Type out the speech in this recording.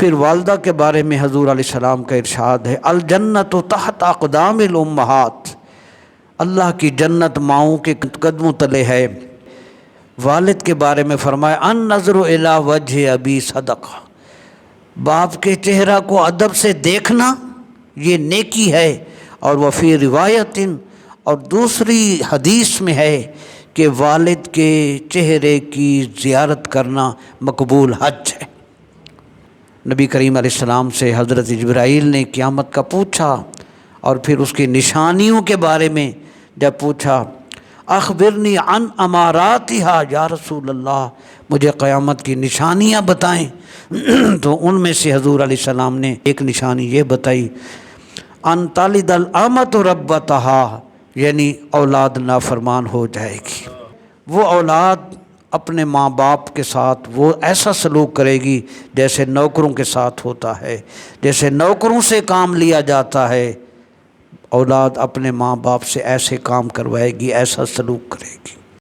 پھر والدہ کے بارے میں حضور علیہ السلام کا ارشاد ہے، الجنت تحت اقدام الامہات، اللہ کی جنت ماؤں کے قدموں تلے ہے۔ والد کے بارے میں فرمایا، ان نظر الی وجہ ابی صدقہ، باپ کے چہرہ کو ادب سے دیکھنا یہ نیکی ہے۔ اور وفی روایت، اور دوسری حدیث میں ہے کہ والد کے چہرے کی زیارت کرنا مقبول حج ہے۔ نبی کریم علیہ السلام سے حضرت جبرائیل نے قیامت کا پوچھا، اور پھر اس کی نشانیوں کے بارے میں جب پوچھا، اخبرنی عن اماراتھا یا رسول اللہ، مجھے قیامت کی نشانیاں بتائیں۔ تو ان میں سے حضور علیہ السلام نے ایک نشانی یہ بتائی، ان تلد الامۃ ربتہا، یعنی اولاد نافرمان ہو جائے گی، وہ اولاد اپنے ماں باپ کے ساتھ وہ ایسا سلوک کرے گی جیسے نوکروں کے ساتھ ہوتا ہے، جیسے نوکروں سے کام لیا جاتا ہے، اولاد اپنے ماں باپ سے ایسے کام کروائے گی، ایسا سلوک کرے گی۔